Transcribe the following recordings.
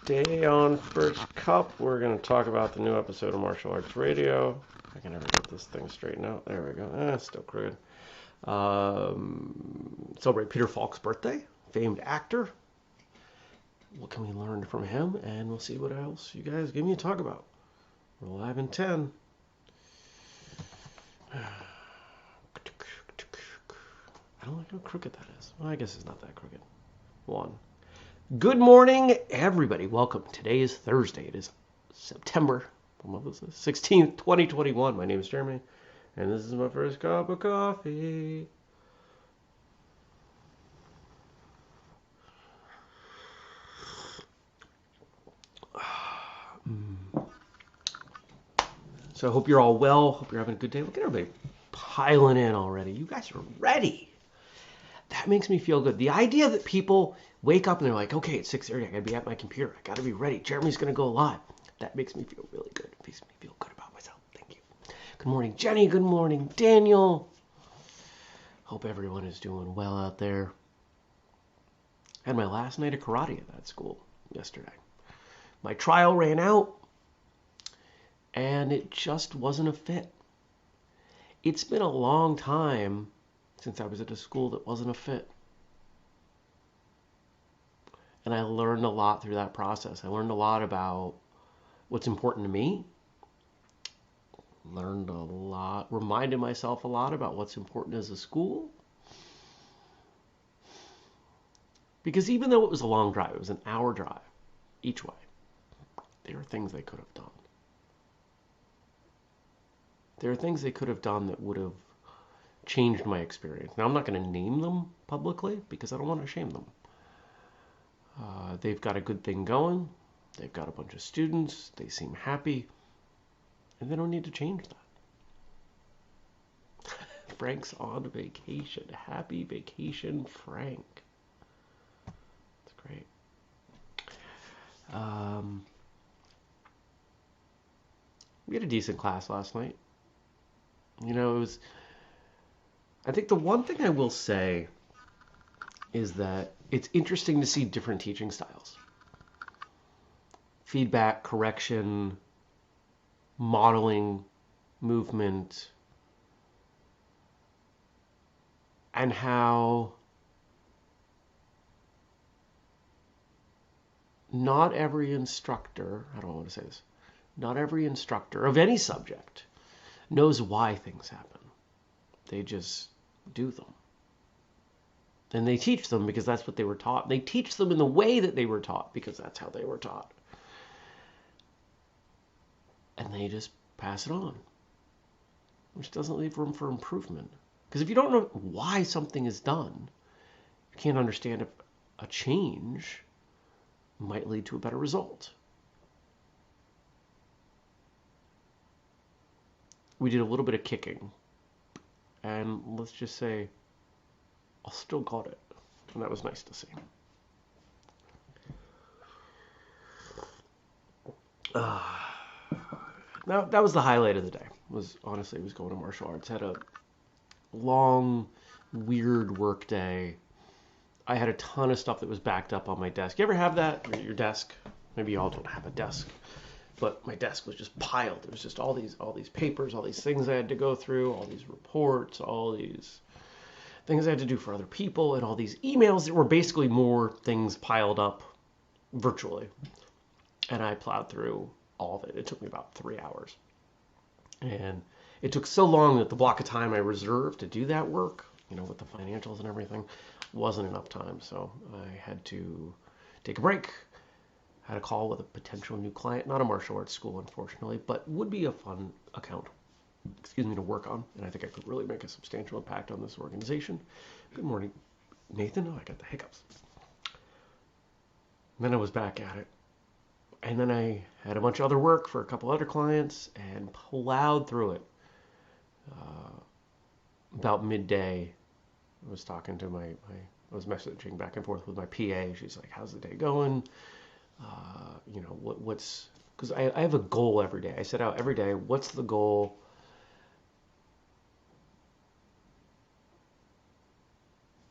Today on First Cup, we're going to talk about the new episode of Martial Arts Radio. I can never get this thing straightened out. There we go. Still crooked. Celebrate Peter Falk's birthday, famed actor. What can we learn from him? And we'll see what else you guys give me to talk about. We're live in 10. I don't like how crooked that is. Well, I guess it's not that crooked. 1. Good morning, everybody. Welcome. Today is Thursday. It is September 16th, 2021. My name is Jeremy, and this is my first cup of coffee. So I hope you're all well. Hope you're having a good day. Look at everybody piling in already. You guys are ready. That makes me feel good. The idea that people wake up and they're like, okay, it's 6:30. I got to be at my computer. I got to be ready. Jeremy's going to go live. That makes me feel really good. It makes me feel good about myself. Thank you. Good morning, Jenny. Good morning, Daniel. Hope everyone is doing well out there. I had my last night of karate at that school yesterday. My trial ran out, and it just wasn't a fit. It's been a long time since I was at a school that wasn't a fit. And I learned a lot through that process. I learned a lot about what's important to me. Learned a lot, reminded myself a lot about what's important as a school. Because even though it was a long drive, it was an hour drive each way, there are things they could have done. There are things they could have done that would have changed my experience. Now, I'm not going to name them publicly because I don't want to shame them. They've got a good thing going. They've got a bunch of students. They seem happy. And they don't need to change that. Frank's on vacation. Happy vacation, Frank. That's great. We had a decent class last night. You know, it was... I think the one thing I will say is that it's interesting to see different teaching styles. Feedback, correction, modeling, movement, and how not every instructor, I don't want to say this, not every instructor of any subject knows why things happen. They just do them. And they teach them because that's what they were taught. They teach them in the way that they were taught because that's how they were taught. And they just pass it on, which doesn't leave room for improvement. Because if you don't know why something is done, you can't understand if a change might lead to a better result. We did a little bit of kicking. And let's just say, I still got it. And that was nice to see. Now, that was the highlight of the day. Was going to martial arts. Had a long, weird work day. I had a ton of stuff that was backed up on my desk. You ever have that at your desk? Maybe you all don't have a desk. But my desk was just piled. There was just all these papers, all these things I had to go through, all these reports, all these things I had to do for other people, and all these emails that were basically more things piled up virtually. And I plowed through all of it. It took me about 3 hours. And it took so long that the block of time I reserved to do that work, you know, with the financials and everything, wasn't enough time. So I had to take a break. Had a call with a potential new client, not a martial arts school, unfortunately, but would be a fun account, to work on. And I think I could really make a substantial impact on this organization. Good morning, Nathan. Oh, I got the hiccups. And then I was back at it. And then I had a bunch of other work for a couple other clients and plowed through it. About midday, I was talking to I was messaging back and forth with my PA. She's like, how's the day going? What's, because I have a goal every day. I set out every day, what's the goal?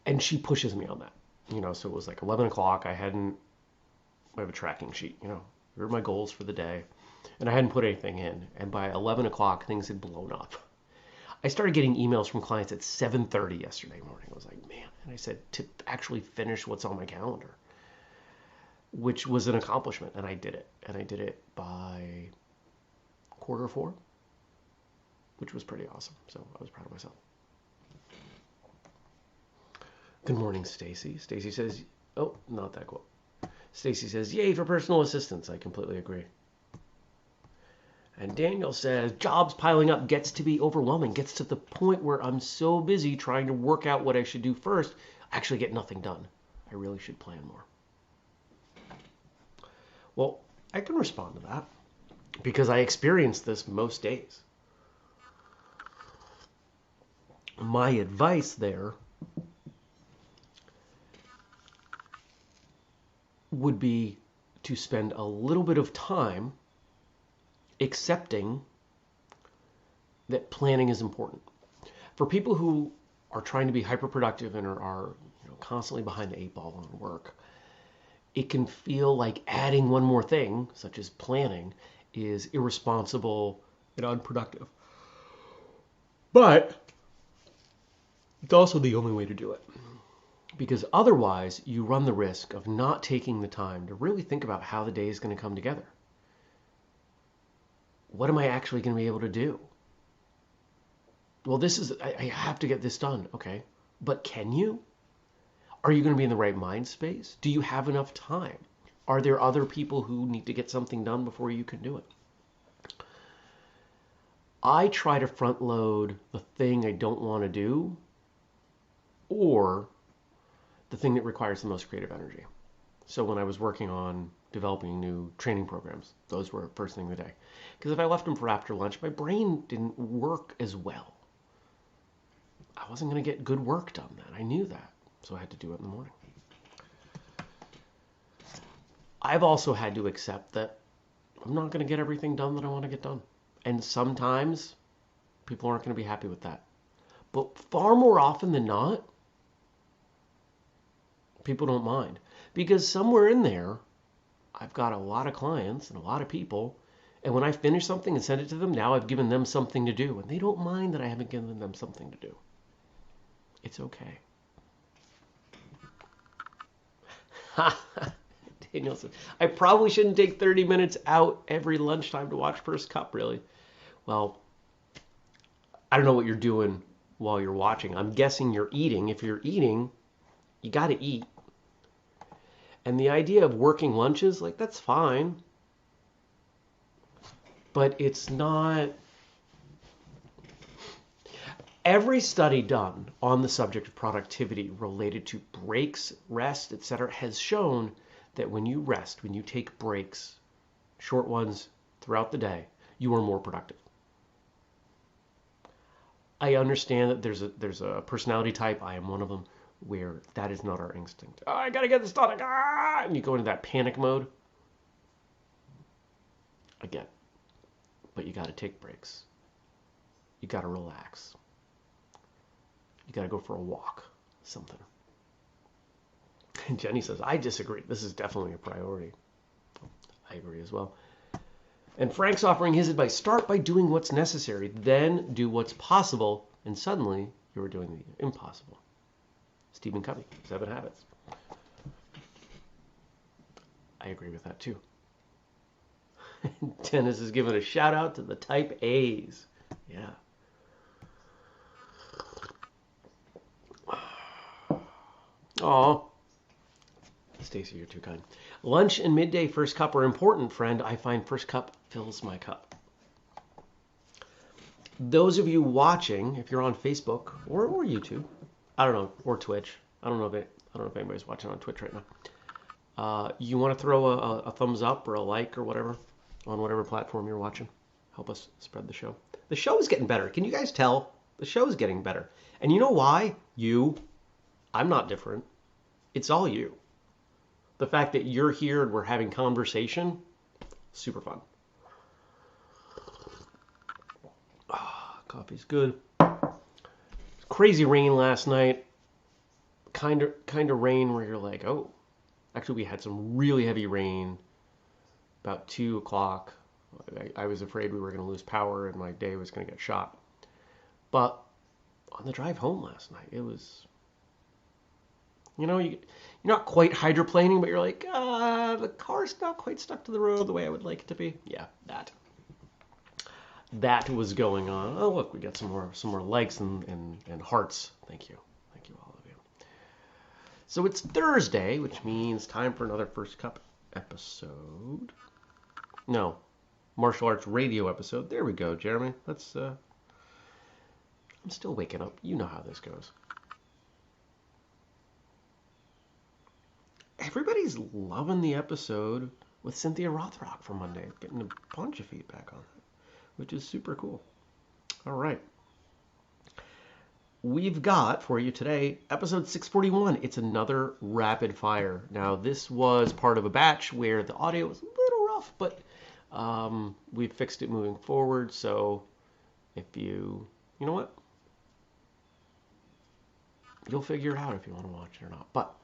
And she pushes me on that. So it was like 11 o'clock. I hadn't I have a tracking sheet, you know, here are my goals for the day. And I hadn't put anything in. And by 11 o'clock, things had blown up. I started getting emails from clients at 7:30 yesterday morning. I was like, man. And I said, to actually finish what's on my calendar, which was an accomplishment. And I did it. And I did it by 3:45, which was pretty awesome. So I was proud of myself. Good morning, Stacy. Stacy says, oh, not that quote. Stacy says, yay for personal assistance. I completely agree. And Daniel says, jobs piling up gets to be overwhelming, gets to the point where I'm so busy trying to work out what I should do first, I actually get nothing done. I really should plan more. Well, I can respond to that because I experience this most days. My advice there would be to spend a little bit of time accepting that planning is important. For people who are trying to be hyper-productive and are constantly behind the 8 ball on work, it can feel like adding one more thing, such as planning, is irresponsible and unproductive. But it's also the only way to do it. Because otherwise, you run the risk of not taking the time to really think about how the day is going to come together. What am I actually going to be able to do? Well, I have to get this done. Okay. But can you? Are you going to be in the right mind space? Do you have enough time? Are there other people who need to get something done before you can do it? I try to front load the thing I don't want to do or the thing that requires the most creative energy. So when I was working on developing new training programs, those were first thing of the day. Because if I left them for after lunch, my brain didn't work as well. I wasn't going to get good work done then. I knew that. So I had to do it in the morning. I've also had to accept that I'm not going to get everything done that I want to get done. And sometimes people aren't going to be happy with that. But far more often than not, people don't mind. Because somewhere in there, I've got a lot of clients and a lot of people. And when I finish something and send it to them, now I've given them something to do. And they don't mind that I haven't given them something to do. It's okay. Daniel says, I probably shouldn't take 30 minutes out every lunchtime to watch First Cup, really. Well, I don't know what you're doing while you're watching. I'm guessing you're eating. If you're eating, you got to eat. And the idea of working lunches, like, that's fine. But it's not. Every study done on the subject of productivity related to breaks, rest, etc., has shown that when you rest, when you take breaks, short ones throughout the day, you are more productive. I understand that there's a personality type, I am one of them, where that is not our instinct. Oh, I gotta get this done. And you go into that panic mode. Again, but you gotta take breaks. You gotta relax. You gotta go for a walk, something. And Jenny says, I disagree. This is definitely a priority. I agree as well. And Frank's offering his advice. Start by doing what's necessary, then do what's possible, and suddenly you're doing the impossible. Stephen Covey, 7 Habits. I agree with that too. Dennis is giving a shout out to the type A's. Yeah. Oh, Stacy, you're too kind. Lunch and midday first cup are important, friend. I find first cup fills my cup. Those of you watching, if you're on Facebook or YouTube, I don't know, or Twitch. I don't know if anybody's watching on Twitch right now. You want to throw a thumbs up or a like or whatever on whatever platform you're watching. Help us spread the show. The show is getting better. Can you guys tell? The show is getting better. And you know why? I'm not different. It's all you. The fact that you're here and we're having conversation, super fun. Coffee's good. Crazy rain last night. Kind of rain where you're like, oh, Actually, we had some really heavy rain about 2 o'clock. I was afraid we were going to lose power and my day was going to get shot. But on the drive home last night, it was, you're not quite hydroplaning, but you're like, the car's not quite stuck to the road the way I would like it to be. Yeah, that was going on. Oh, look, we got some more likes and hearts. Thank you, all of you. So it's Thursday, which means time for another First Cup episode. No, martial arts radio episode. There we go, Jeremy. Let's. I'm still waking up. You know how this goes. Everybody's loving the episode with Cynthia Rothrock from Monday. Getting a bunch of feedback on it, which is super cool. All right. We've got for you today episode 641. It's another rapid fire. Now, this was part of a batch where the audio was a little rough, but we've fixed it moving forward. So if you know what? You'll figure it out if you want to watch it or not. But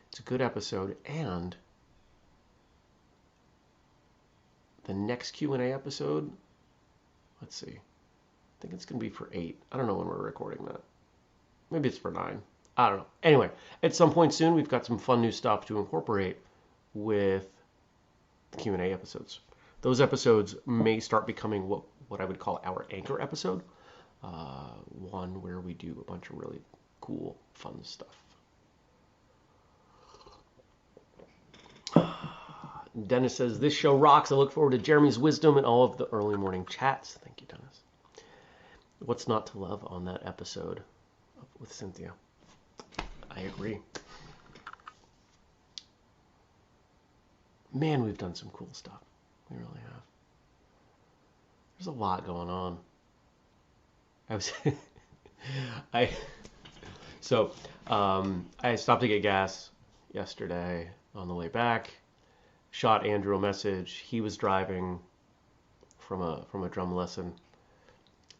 it's a good episode, and the next Q&A episode, let's see. I think it's going to be for 8. I don't know when we're recording that. Maybe it's for 9. I don't know. Anyway, at some point soon, we've got some fun new stuff to incorporate with the Q&A episodes. Those episodes may start becoming what I would call our anchor episode. One where we do a bunch of really cool, fun stuff. Dennis says, this show rocks. I look forward to Jeremy's wisdom and all of the early morning chats. Thank you, Dennis. What's not to love on that episode with Cynthia? I agree. Man, we've done some cool stuff. We really have. There's a lot going on. I stopped to get gas yesterday on the way back. Shot Andrew a message. He was driving from a drum lesson,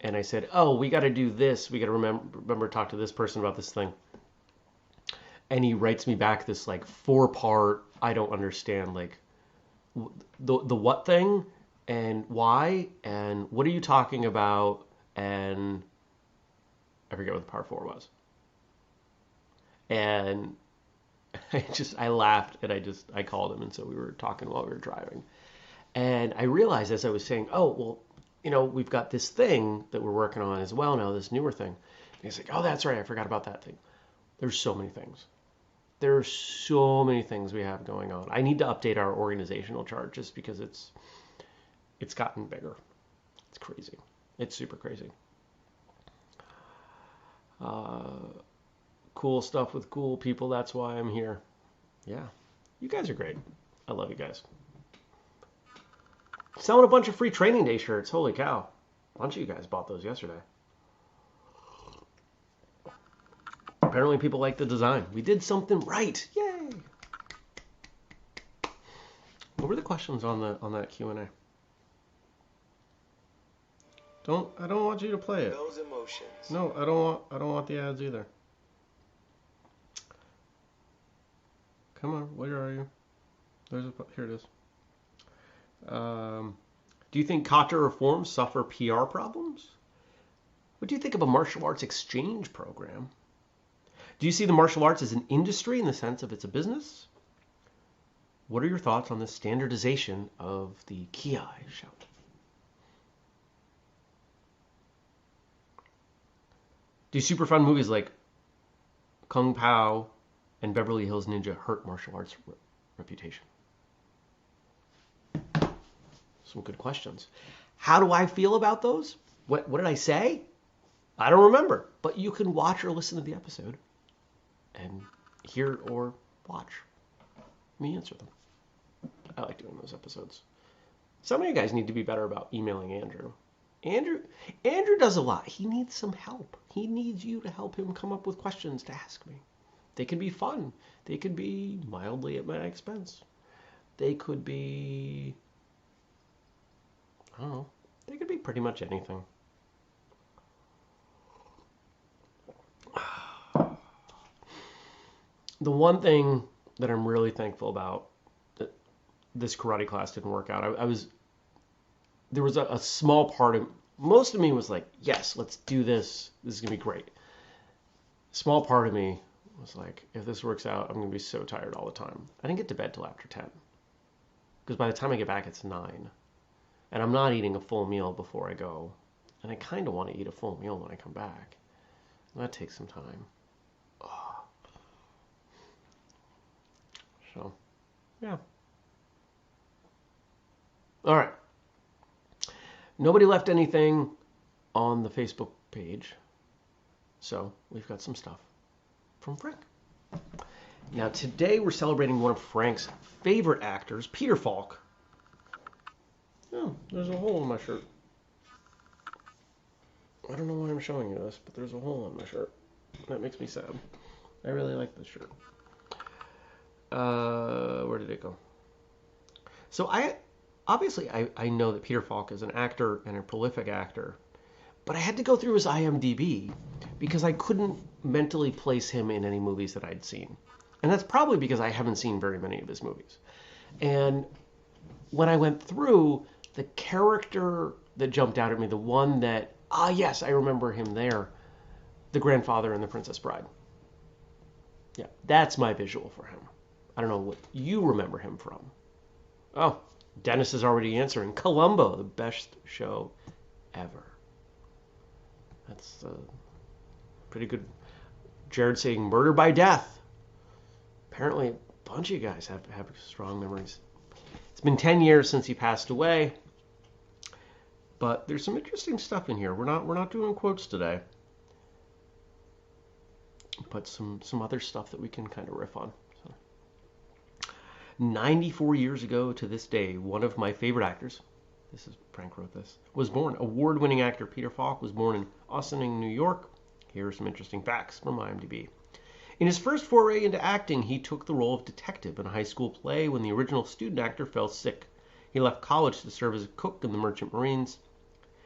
and I said, "Oh, we got to do this. We got to remember to talk to this person about this thing." And he writes me back this like 4-part. I don't understand like the what thing and why and what are you talking about, and I forget what the part 4 was. And I laughed and I called him, and so we were talking while we were driving. And I realized as I was saying, oh, well, we've got this thing that we're working on as well now, this newer thing. And he's like, oh, that's right, I forgot about that thing. There's so many things. There are so many things we have going on. I need to update our organizational chart just because it's gotten bigger. It's crazy. It's super crazy. Cool stuff with cool people. That's why I'm here. Yeah. You guys are great. I love you guys. Selling a bunch of free training day shirts. Holy cow. A bunch of you guys bought those yesterday. Apparently people like the design. We did something right. Yay. What were the questions on that Q&A? I don't want you to play it. Those emotions. No, I don't want the ads either. Come on, where are you? Here it is. Do you think kata reforms suffer PR problems? What do you think of a martial arts exchange program? Do you see the martial arts as an industry in the sense of it's a business? What are your thoughts on the standardization of the kiai shout? Do super fun movies like Kung Pao and Beverly Hills Ninja hurt martial arts reputation? Some good questions. How do I feel about those? What did I say? I don't remember. But you can watch or listen to the episode and hear or watch me answer them. I like doing those episodes. Some of you guys need to be better about emailing Andrew. Andrew does a lot. He needs some help. He needs you to help him come up with questions to ask me. They could be fun. They could be mildly at my expense. They could be, I don't know. They could be pretty much anything. The one thing that I'm really thankful about that this karate class didn't work out. There was a small part of, most of me was like, yes, let's do this. This is going to be great. Small part of me was like, if this works out, I'm going to be so tired all the time. I didn't get to bed till after 10. Because by the time I get back, it's 9. And I'm not eating a full meal before I go. And I kind of want to eat a full meal when I come back. And that takes some time. Oh. So, yeah. All right. Nobody left anything on the Facebook page. So, we've got some stuff from Frank. Now, today we're celebrating one of Frank's favorite actors, Peter Falk. Oh, there's a hole in my shirt. I don't know why I'm showing you this, but there's a hole in my shirt. That makes me sad. I really like this shirt. Where did it go? So obviously I know that Peter Falk is an actor and a prolific actor, but I had to go through his IMDb because I couldn't mentally place him in any movies that I'd seen. And that's probably because I haven't seen very many of his movies. And when I went through, the character that jumped out at me, the one that, yes, I remember him there, the grandfather in The Princess Bride. Yeah, that's my visual for him. I don't know what you remember him from. Oh, Dennis is already answering. Columbo, the best show ever. That's pretty good. Jared saying Murder by Death. Apparently, a bunch of you guys have strong memories. It's been 10 years since he passed away, but there's some interesting stuff in here. We're not doing quotes today, but some other stuff that we can kind of riff on. So, 94 years ago to this day, one of my favorite actors, this is Frank wrote this, was born. Award-winning actor Peter Falk was born in Ossining, New York. Here are some interesting facts from IMDb. In his first foray into acting, he took the role of detective in a high school play when the original student actor fell sick. He left college to serve as a cook in the Merchant Marines.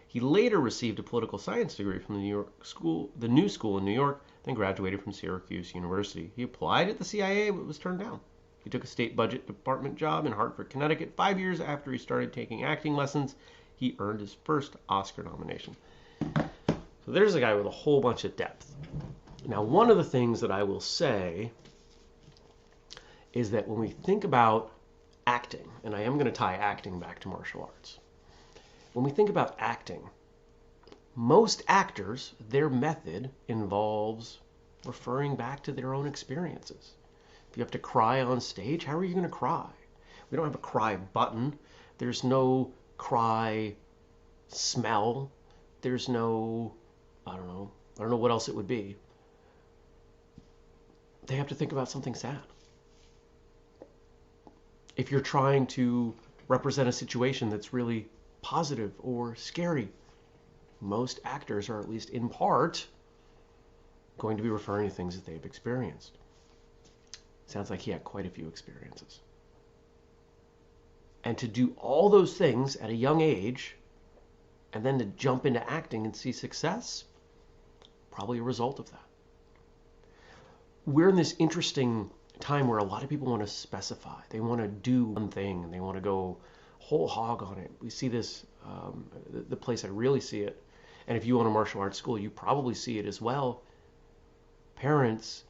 He later received a political science degree from the New School in New York, then graduated from Syracuse University. He applied at the CIA, but was turned down. He took a state budget department job in Hartford, Connecticut. 5 years after he started taking acting lessons, he earned his first Oscar nomination. So there's a guy with a whole bunch of depth. Now, one of the things that I will say is that when we think about acting, and I am going to tie acting back to martial arts. When we think about acting, most actors, their method involves referring back to their own experiences. If you have to cry on stage, how are you going to cry? We don't have a cry button. There's no cry smell. There's no, I don't know what else it would be. They have to think about something sad. If you're trying to represent a situation that's really positive or scary, most actors are, at least in part, going to be referring to things that they've experienced. Sounds like he had quite a few experiences. And to do all those things at a young age, and then to jump into acting and see success, probably a result of that. We're in this interesting time where a lot of people want to specify. They want to do one thing, and they want to go whole hog on it. We see this, the place I really see it, and if you own a martial arts school, you probably see it as well. Parents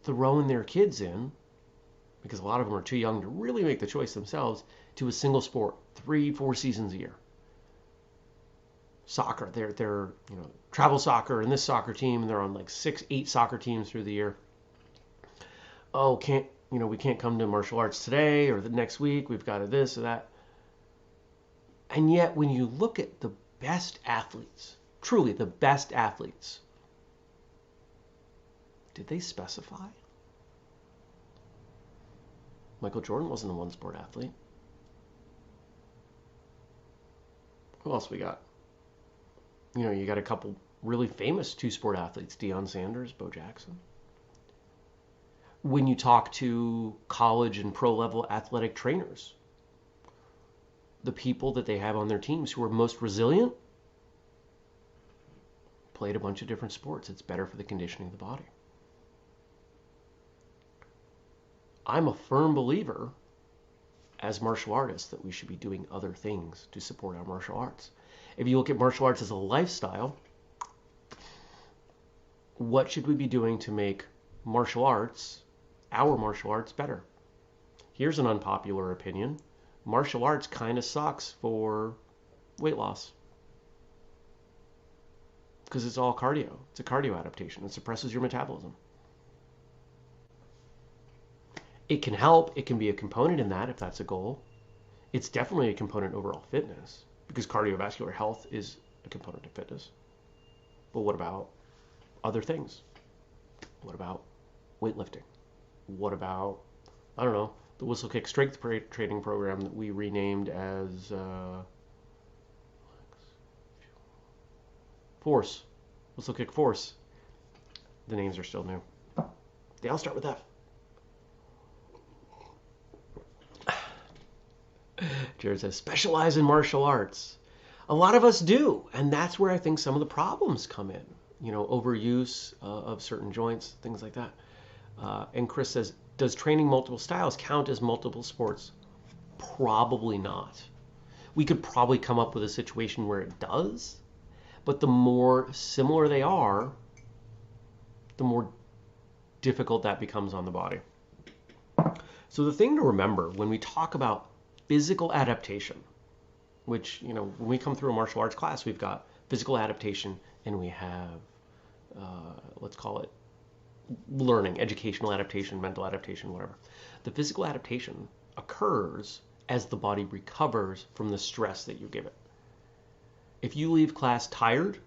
throwing their kids in, because a lot of them are too young to really make the choice themselves, to a single sport, 3-4 seasons a year. Soccer, they're travel soccer and this soccer team, and they're on like 6-8 soccer teams through the year. Oh, we can't come to martial arts today or the next week. We've got to this or that. And yet, when you look at the best athletes, truly the best athletes, did they specify? Michael Jordan wasn't a one-sport athlete. Who else we got? You got a couple really famous two-sport athletes, Deion Sanders, Bo Jackson. When you talk to college and pro-level athletic trainers, the people that they have on their teams who are most resilient played a bunch of different sports. It's better for the conditioning of the body. I'm a firm believer as martial artists that we should be doing other things to support our martial arts. If you look at martial arts as a lifestyle, what should we be doing to make martial arts, our martial arts, better? Here's an unpopular opinion. Martial arts kind of sucks for weight loss. Because it's all cardio. It's a cardio adaptation. It suppresses your metabolism. It can help. It can be a component in that if that's a goal. It's definitely a component overall fitness because cardiovascular health is a component of fitness. But what about other things? What about weightlifting? What about, I don't know, the whistlekick strength training program that we renamed as Force. Whistlekick Force. The names are still new. They all start with F. Jared says, specialize in martial arts. A lot of us do, and that's where I think some of the problems come in. You know, overuse of certain joints, things like that. And Chris says, does training multiple styles count as multiple sports? Probably not. We could probably come up with a situation where it does, but the more similar they are, the more difficult that becomes on the body. So the thing to remember when we talk about physical adaptation, which, you know, when we come through a martial arts class, we've got physical adaptation and we have, let's call it learning, educational adaptation, mental adaptation, whatever. The physical adaptation occurs as the body recovers from the stress that you give it. If you leave class tired,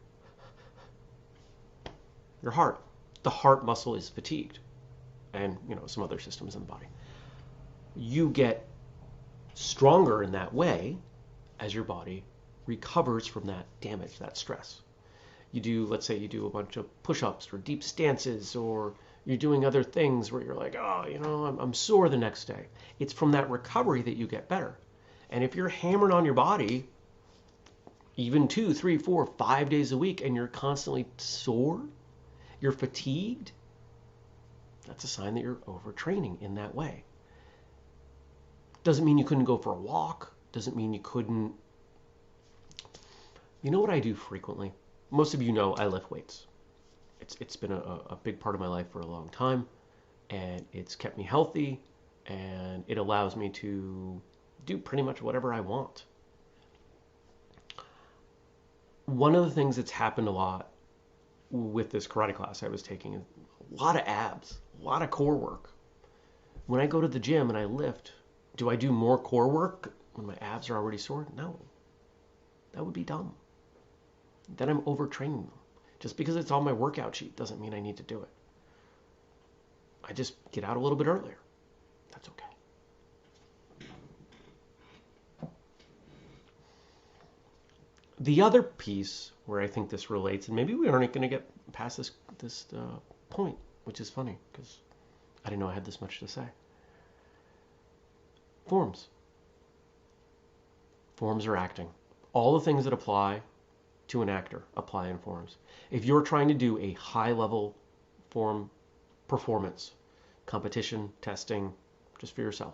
the heart muscle is fatigued, and, you know, some other systems in the body. You get stronger in that way as your body recovers from that damage, that stress. You do, let's say you do a bunch of push-ups or deep stances, or you're doing other things where you're like, oh, you know, I'm sore the next day. It's from that recovery that you get better. And if you're hammering on your body even 2, 3, 4, 5 days a week and you're constantly sore, you're fatigued, that's a sign that you're overtraining in that way. Doesn't mean you couldn't go for a walk. Doesn't mean you couldn't. You know what I do frequently? Most of you know I lift weights. It's been a big part of my life for a long time, and it's kept me healthy, and it allows me to do pretty much whatever I want. One of the things that's happened a lot with this karate class I was taking is a lot of abs, a lot of core work. When I go to the gym and I lift, do I do more core work when my abs are already sore? No. That would be dumb. Then I'm overtraining them. Just because it's on my workout sheet doesn't mean I need to do it. I just get out a little bit earlier. That's okay. The other piece where I think this relates, and maybe we aren't going to get past this point, which is funny because I didn't know I had this much to say. Forms. Forms are acting. All the things that apply to an actor apply in forms. If you're trying to do a high-level form performance, competition, testing, just for yourself,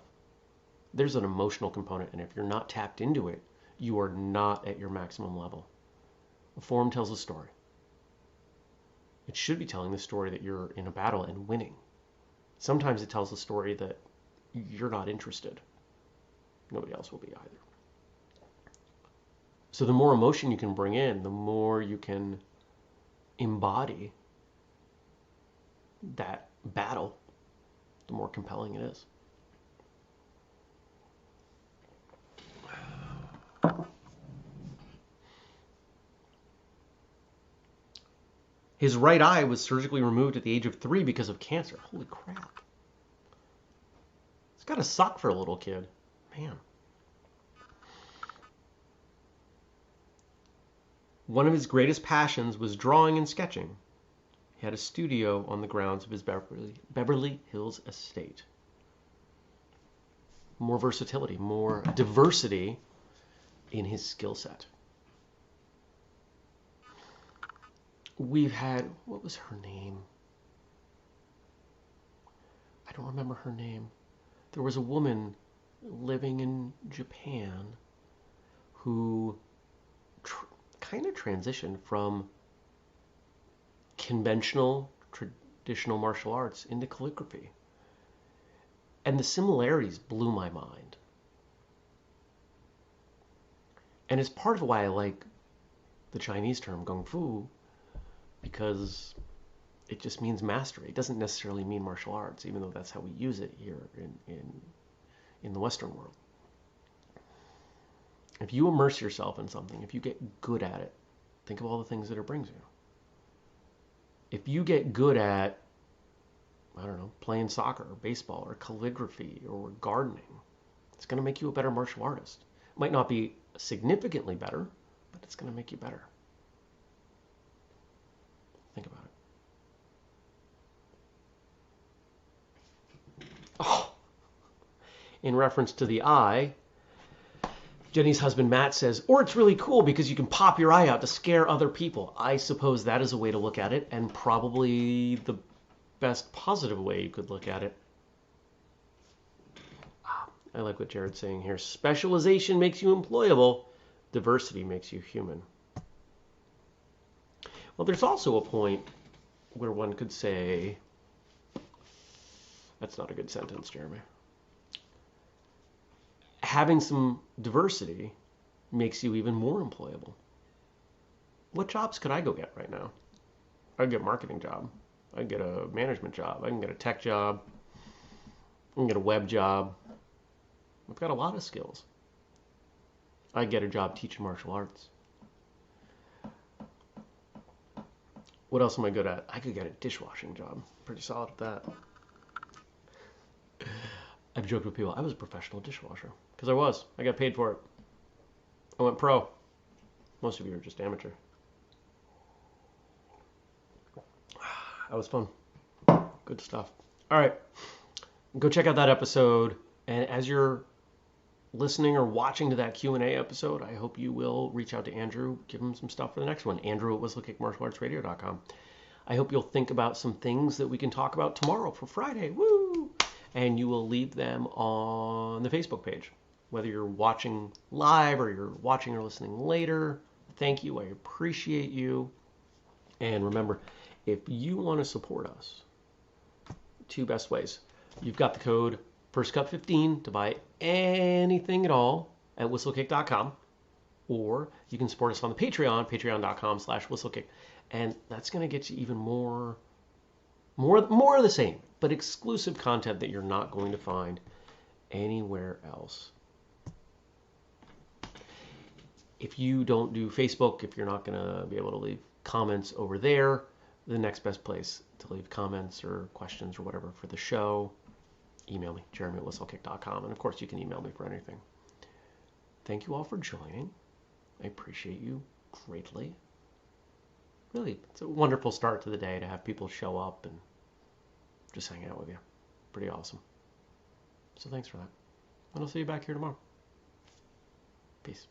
there's an emotional component, and if you're not tapped into it, you are not at your maximum level. A form tells a story. It should be telling the story that you're in a battle and winning. Sometimes it tells the story that you're not interested. Nobody else will be either. So the more emotion you can bring in, the more you can embody that battle, the more compelling it is. His right eye was surgically removed at the age of 3 because of cancer. Holy crap. It's gotta suck for a little kid. Man. One of his greatest passions was drawing and sketching. He had a studio on the grounds of his Beverly Hills estate. More versatility, more diversity in his skill set. We've had, what was her name? I don't remember her name. There was a woman living in Japan who kind of transitioned from conventional, traditional martial arts into calligraphy. And the similarities blew my mind. And it's part of why I like the Chinese term Kung Fu, because it just means mastery. It doesn't necessarily mean martial arts, even though that's how we use it here in the Western world. If you immerse yourself in something, if you get good at it, think of all the things that it brings you. If you get good at, I don't know, playing soccer or baseball or calligraphy or gardening, it's going to make you a better martial artist. It might not be significantly better, but it's going to make you better. Think about it. Oh, in reference to the eye, Jenny's husband Matt says, or it's really cool because you can pop your eye out to scare other people. I suppose that is a way to look at it, and probably the best positive way you could look at it. I like what Jared's saying here. Specialization makes you employable. Diversity makes you human. Well, there's also a point where one could say, that's not a good sentence, Jeremy. Having some diversity makes you even more employable. What jobs could I go get right now? I'd get a marketing job. I'd get a management job. I can get a tech job. I can get a web job. I've got a lot of skills. I'd get a job teaching martial arts. What else am I good at? I could get a dishwashing job. Pretty solid at that. I've joked with people, I was a professional dishwasher. Because I was. I got paid for it. I went pro. Most of you are just amateur. That was fun. Good stuff. All right. Go check out that episode. And as you're listening or watching to that Q&A episode, I hope you will reach out to Andrew, give him some stuff for the next one. Andrew at whistlekickmartialartsradio.com. I hope you'll think about some things that we can talk about tomorrow for Friday. Woo! And you will leave them on the Facebook page. Whether you're watching live or you're watching or listening later, thank you. I appreciate you. And remember, if you want to support us, two best ways. You've got the code FirstCut15 to buy anything at all at whistlekick.com. Or you can support us on the Patreon, patreon.com/whistlekick. And that's going to get you even more of the same, but exclusive content that you're not going to find anywhere else. If you don't do Facebook, if you're not going to be able to leave comments over there, the next best place to leave comments or questions or whatever for the show, email me, jeremy@whistlekick.com. And of course, you can email me for anything. Thank you all for joining. I appreciate you greatly. Really, it's a wonderful start to the day to have people show up and just hang out with you. Pretty awesome. So thanks for that. And I'll see you back here tomorrow. Peace.